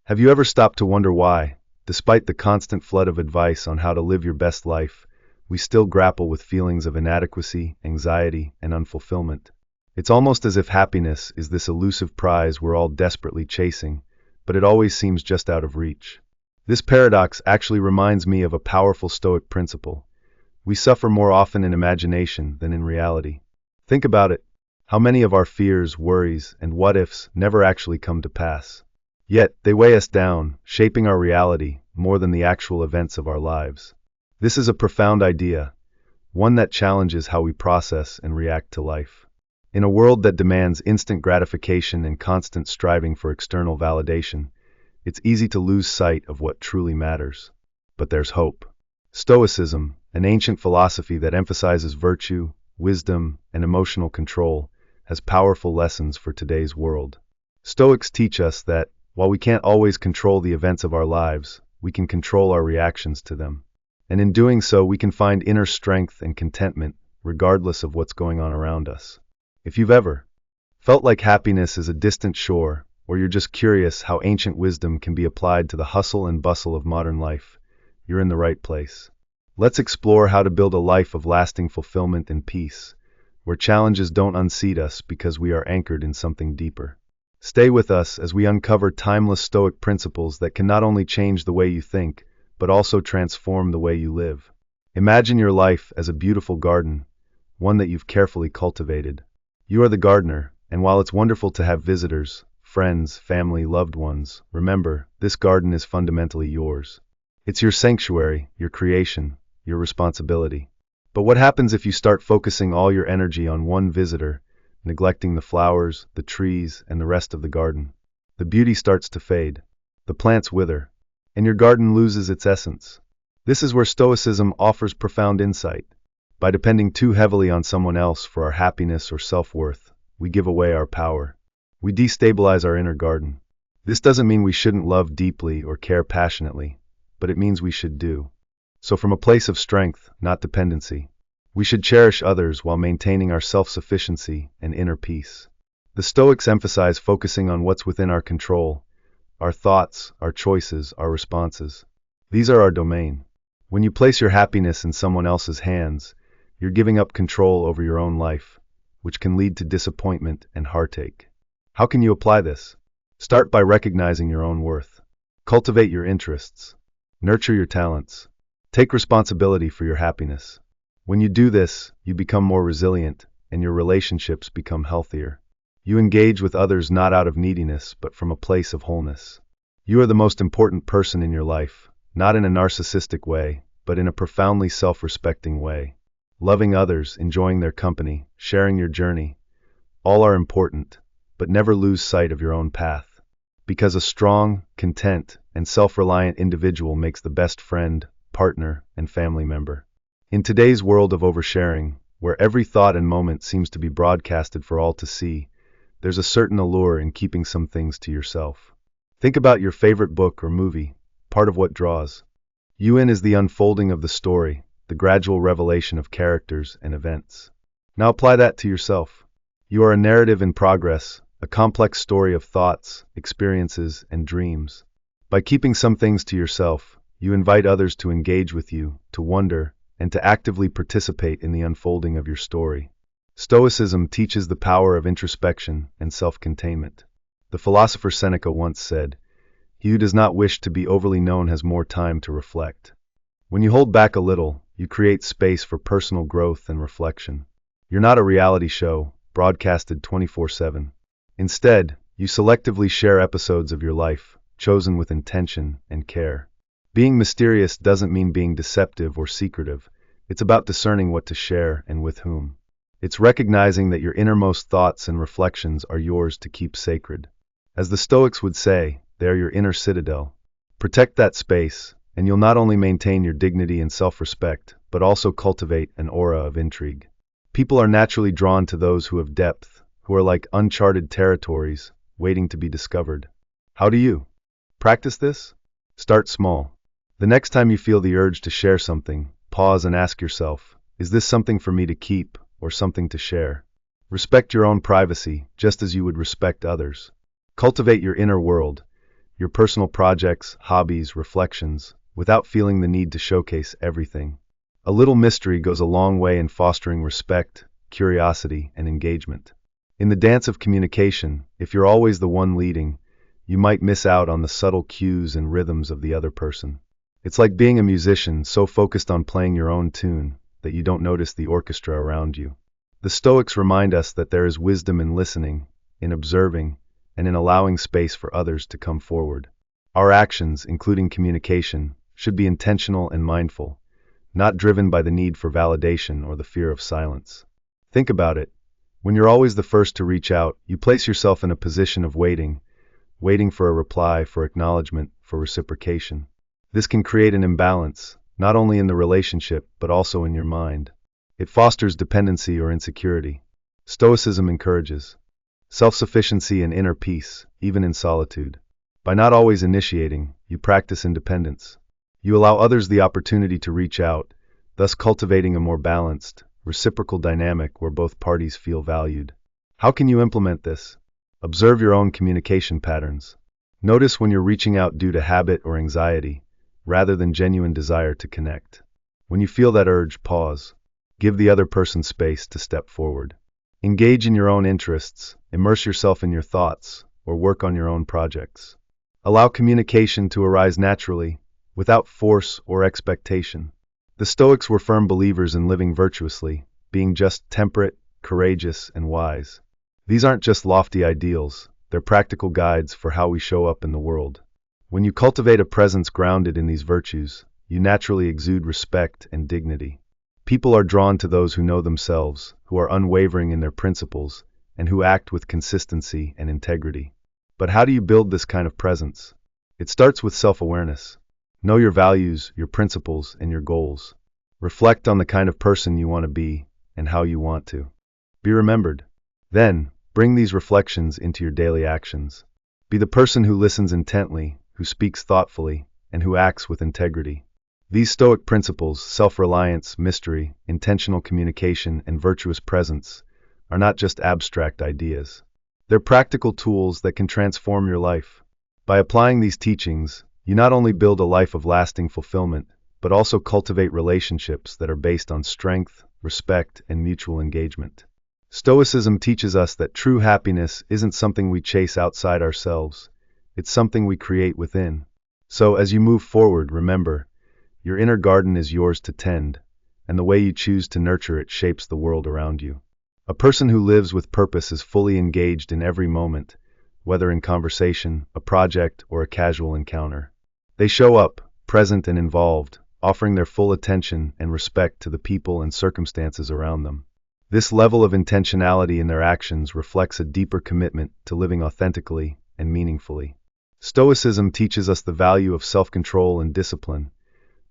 Have you ever stopped to wonder why, despite the constant flood of advice on how to live your best life, we still grapple with feelings of inadequacy, anxiety, and unfulfillment? It's almost as if happiness is this elusive prize we're all desperately chasing, but it always seems just out of reach. This paradox actually reminds me of a powerful Stoic principle. We suffer more often in imagination than in reality. Think about it. How many of our fears, worries, and what-ifs never actually come to pass? Yet, they weigh us down, shaping our reality more than the actual events of our lives. This is a profound idea, one that challenges how we process and react to life. In a world that demands instant gratification and constant striving for external validation, it's easy to lose sight of what truly matters. But there's hope. Stoicism, an ancient philosophy that emphasizes virtue, wisdom, and emotional control, has powerful lessons for today's world. Stoics teach us that, while we can't always control the events of our lives, we can control our reactions to them. And in doing so, we can find inner strength and contentment, regardless of what's going on around us. If you've ever felt like happiness is a distant shore, or you're just curious how ancient wisdom can be applied to the hustle and bustle of modern life, you're in the right place. Let's explore how to build a life of lasting fulfillment and peace, where challenges don't unseat us because we are anchored in something deeper. Stay with us as we uncover timeless Stoic principles that can not only change the way you think, but also transform the way you live. Imagine your life as a beautiful garden, one that you've carefully cultivated. You are the gardener, and while it's wonderful to have visitors, friends, family, loved ones, remember, this garden is fundamentally yours. It's your sanctuary, your creation, your responsibility. But what happens if you start focusing all your energy on one visitor, neglecting the flowers, the trees, and the rest of the garden? The beauty starts to fade. The plants wither, and your garden loses its essence. This is where Stoicism offers profound insight. By depending too heavily on someone else for our happiness or self-worth, we give away our power. We destabilize our inner garden. This doesn't mean we shouldn't love deeply or care passionately, but it means we should do so from a place of strength, not dependency. We should cherish others while maintaining our self-sufficiency and inner peace. The Stoics emphasize focusing on what's within our control, our thoughts, our choices, our responses. These are our domain. When you place your happiness in someone else's hands, you're giving up control over your own life, which can lead to disappointment and heartache. How can you apply this? Start by recognizing your own worth. Cultivate your interests. Nurture your talents. Take responsibility for your happiness. When you do this, you become more resilient, and your relationships become healthier. You engage with others not out of neediness, but from a place of wholeness. You are the most important person in your life, not in a narcissistic way, but in a profoundly self-respecting way. Loving others, enjoying their company, sharing your journey, all are important, but never lose sight of your own path. Because a strong, content, and self-reliant individual makes the best friend, partner, and family member. In today's world of oversharing, where every thought and moment seems to be broadcasted for all to see, there's a certain allure in keeping some things to yourself. Think about your favorite book or movie. Part of what draws you in is the unfolding of the story, the gradual revelation of characters and events. Now apply that to yourself. You are a narrative in progress, a complex story of thoughts, experiences, and dreams. By keeping some things to yourself, you invite others to engage with you, to wonder, and to actively participate in the unfolding of your story. Stoicism teaches the power of introspection and self-containment. The philosopher Seneca once said, "He who does not wish to be overly known has more time to reflect." When you hold back a little, you create space for personal growth and reflection. You're not a reality show, broadcasted 24/7. Instead, you selectively share episodes of your life, chosen with intention and care. Being mysterious doesn't mean being deceptive or secretive. It's about discerning what to share and with whom. It's recognizing that your innermost thoughts and reflections are yours to keep sacred. As the Stoics would say, they are your inner citadel. Protect that space, and you'll not only maintain your dignity and self-respect, but also cultivate an aura of intrigue. People are naturally drawn to those who have depth, who are like uncharted territories, waiting to be discovered. How do you practice this? Start small. The next time you feel the urge to share something, pause and ask yourself, is this something for me to keep or something to share? Respect your own privacy, just as you would respect others. Cultivate your inner world, your personal projects, hobbies, reflections, without feeling the need to showcase everything. A little mystery goes a long way in fostering respect, curiosity, and engagement. In the dance of communication, if you're always the one leading, you might miss out on the subtle cues and rhythms of the other person. It's like being a musician so focused on playing your own tune that you don't notice the orchestra around you. The Stoics remind us that there is wisdom in listening, in observing, and in allowing space for others to come forward. Our actions, including communication, should be intentional and mindful, not driven by the need for validation or the fear of silence. Think about it. When you're always the first to reach out, you place yourself in a position of waiting for a reply, for acknowledgement, for reciprocation. This can create an imbalance, not only in the relationship, but also in your mind. It fosters dependency or insecurity. Stoicism encourages self-sufficiency and inner peace, even in solitude. By not always initiating, you practice independence. You allow others the opportunity to reach out, thus cultivating a more balanced, reciprocal dynamic where both parties feel valued. How can you implement this? Observe your own communication patterns. Notice when you're reaching out due to habit or anxiety, rather than genuine desire to connect. When you feel that urge, pause. Give the other person space to step forward. Engage in your own interests, immerse yourself in your thoughts, or work on your own projects. Allow communication to arise naturally, without force or expectation. The Stoics were firm believers in living virtuously, being just, temperate, courageous, and wise. These aren't just lofty ideals, they're practical guides for how we show up in the world. When you cultivate a presence grounded in these virtues, you naturally exude respect and dignity. People are drawn to those who know themselves, who are unwavering in their principles, and who act with consistency and integrity. But how do you build this kind of presence? It starts with self-awareness. Know your values, your principles, and your goals. Reflect on the kind of person you want to be and how you want to be remembered. Then, bring these reflections into your daily actions. Be the person who listens intently, who speaks thoughtfully, and who acts with integrity. These Stoic principles, self-reliance, mystery, intentional communication, and virtuous presence, are not just abstract ideas. They're practical tools that can transform your life. By applying these teachings, you not only build a life of lasting fulfillment, but also cultivate relationships that are based on strength, respect, and mutual engagement. Stoicism teaches us that true happiness isn't something we chase outside ourselves, it's something we create within. So, as you move forward, remember, your inner garden is yours to tend, and the way you choose to nurture it shapes the world around you. A person who lives with purpose is fully engaged in every moment, whether in conversation, a project, or a casual encounter. They show up, present and involved, offering their full attention and respect to the people and circumstances around them. This level of intentionality in their actions reflects a deeper commitment to living authentically and meaningfully. Stoicism teaches us the value of self-control and discipline.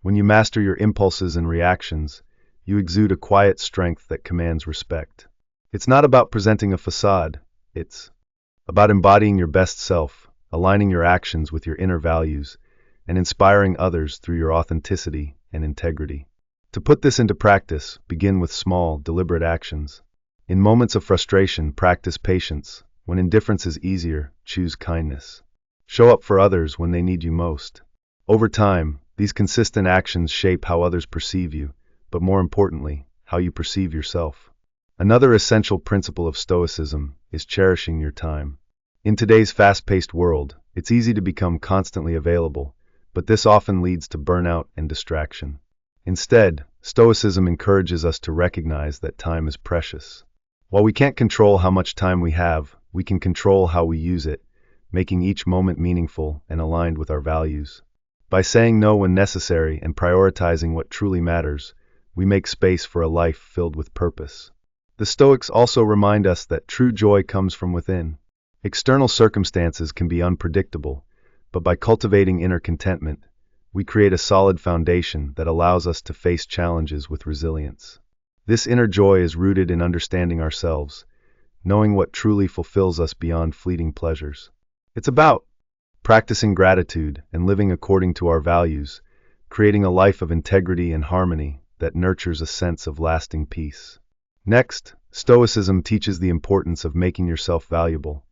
When you master your impulses and reactions, you exude a quiet strength that commands respect. It's not about presenting a facade, it's about embodying your best self, aligning your actions with your inner values, and inspiring others through your authenticity and integrity. To put this into practice, begin with small, deliberate actions. In moments of frustration, practice patience. When indifference is easier, choose kindness. Show up for others when they need you most. Over time, these consistent actions shape how others perceive you, but more importantly, how you perceive yourself. Another essential principle of Stoicism is cherishing your time. In today's fast-paced world, it's easy to become constantly available, but this often leads to burnout and distraction. Instead, Stoicism encourages us to recognize that time is precious. While we can't control how much time we have, we can control how we use it, making each moment meaningful and aligned with our values. By saying no when necessary and prioritizing what truly matters, we make space for a life filled with purpose. The Stoics also remind us that true joy comes from within. External circumstances can be unpredictable, but by cultivating inner contentment, we create a solid foundation that allows us to face challenges with resilience. This inner joy is rooted in understanding ourselves, knowing what truly fulfills us beyond fleeting pleasures. It's about practicing gratitude and living according to our values, creating a life of integrity and harmony that nurtures a sense of lasting peace. Next, Stoicism teaches the importance of making yourself valuable,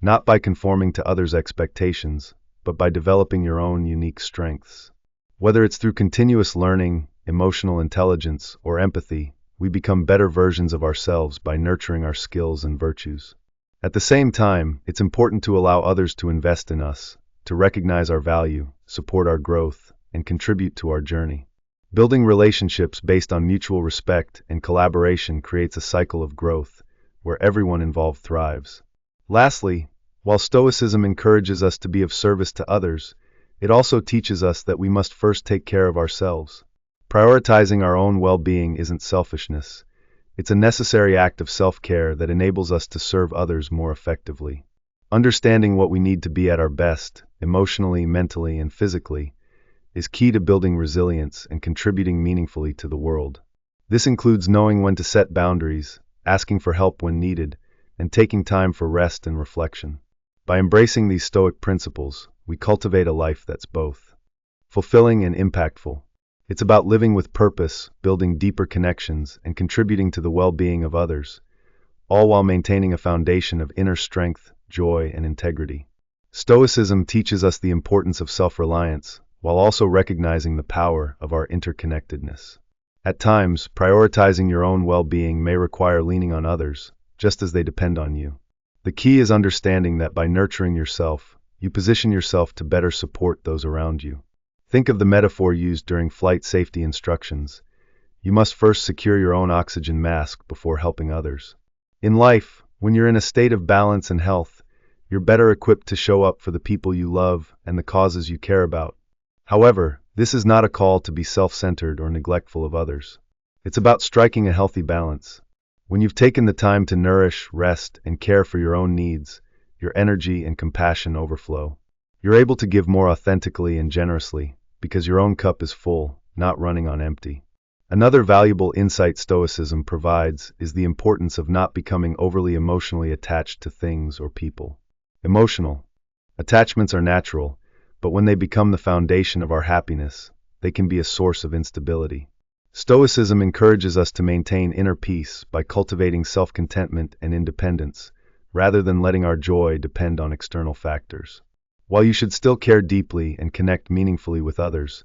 not by conforming to others' expectations, but by developing your own unique strengths. Whether it's through continuous learning, emotional intelligence, or empathy, we become better versions of ourselves by nurturing our skills and virtues. At the same time, it's important to allow others to invest in us, to recognize our value, support our growth, and contribute to our journey. Building relationships based on mutual respect and collaboration creates a cycle of growth, where everyone involved thrives. Lastly, while Stoicism encourages us to be of service to others, it also teaches us that we must first take care of ourselves. Prioritizing our own well-being isn't selfishness. It's a necessary act of self-care that enables us to serve others more effectively. Understanding what we need to be at our best, emotionally, mentally, and physically, is key to building resilience and contributing meaningfully to the world. This includes knowing when to set boundaries, asking for help when needed, and taking time for rest and reflection. By embracing these Stoic principles, we cultivate a life that's both fulfilling and impactful. It's about living with purpose, building deeper connections, and contributing to the well-being of others, all while maintaining a foundation of inner strength, joy, and integrity. Stoicism teaches us the importance of self-reliance, while also recognizing the power of our interconnectedness. At times, prioritizing your own well-being may require leaning on others, just as they depend on you. The key is understanding that by nurturing yourself, you position yourself to better support those around you. Think of the metaphor used during flight safety instructions. You must first secure your own oxygen mask before helping others. In life, when you're in a state of balance and health, you're better equipped to show up for the people you love and the causes you care about. However, this is not a call to be self-centered or neglectful of others. It's about striking a healthy balance. When you've taken the time to nourish, rest, and care for your own needs, your energy and compassion overflow. You're able to give more authentically and generously, because your own cup is full, not running on empty. Another valuable insight Stoicism provides is the importance of not becoming overly emotionally attached to things or people. Emotional attachments are natural, but when they become the foundation of our happiness, they can be a source of instability. Stoicism encourages us to maintain inner peace by cultivating self-contentment and independence, rather than letting our joy depend on external factors. While you should still care deeply and connect meaningfully with others,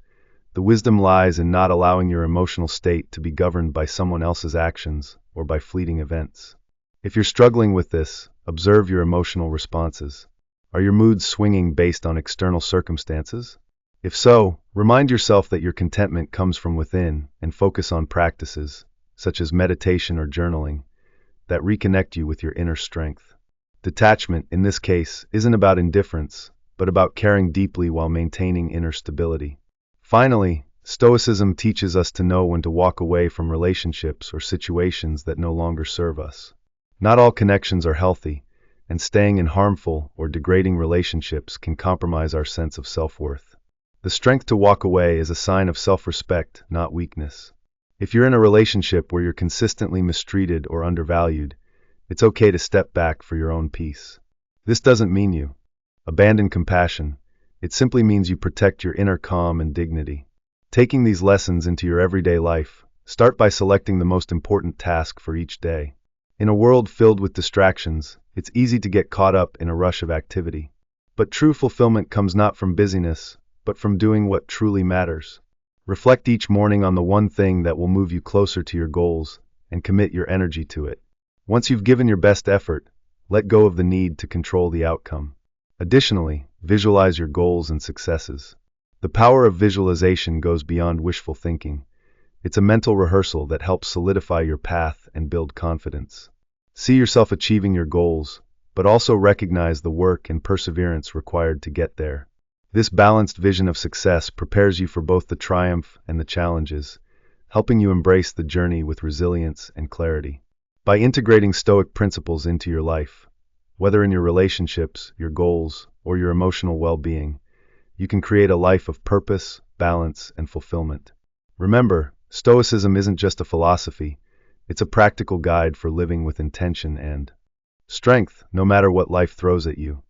the wisdom lies in not allowing your emotional state to be governed by someone else's actions or by fleeting events. If you're struggling with this, observe your emotional responses. Are your moods swinging based on external circumstances? If so, remind yourself that your contentment comes from within and focus on practices, such as meditation or journaling, that reconnect you with your inner strength. Detachment, in this case, isn't about indifference, but about caring deeply while maintaining inner stability. Finally, Stoicism teaches us to know when to walk away from relationships or situations that no longer serve us. Not all connections are healthy, and staying in harmful or degrading relationships can compromise our sense of self-worth. The strength to walk away is a sign of self-respect, not weakness. If you're in a relationship where you're consistently mistreated or undervalued, it's okay to step back for your own peace. This doesn't mean you abandon compassion. It simply means you protect your inner calm and dignity. Taking these lessons into your everyday life, start by selecting the most important task for each day. In a world filled with distractions, it's easy to get caught up in a rush of activity. But true fulfillment comes not from busyness, but from doing what truly matters. Reflect each morning on the one thing that will move you closer to your goals, and commit your energy to it. Once you've given your best effort, let go of the need to control the outcome. Additionally, visualize your goals and successes. The power of visualization goes beyond wishful thinking. It's a mental rehearsal that helps solidify your path and build confidence. See yourself achieving your goals, but also recognize the work and perseverance required to get there. This balanced vision of success prepares you for both the triumph and the challenges, helping you embrace the journey with resilience and clarity. By integrating Stoic principles into your life, whether in your relationships, your goals, or your emotional well-being, you can create a life of purpose, balance, and fulfillment. Remember, Stoicism isn't just a philosophy, it's a practical guide for living with intention and strength, no matter what life throws at you.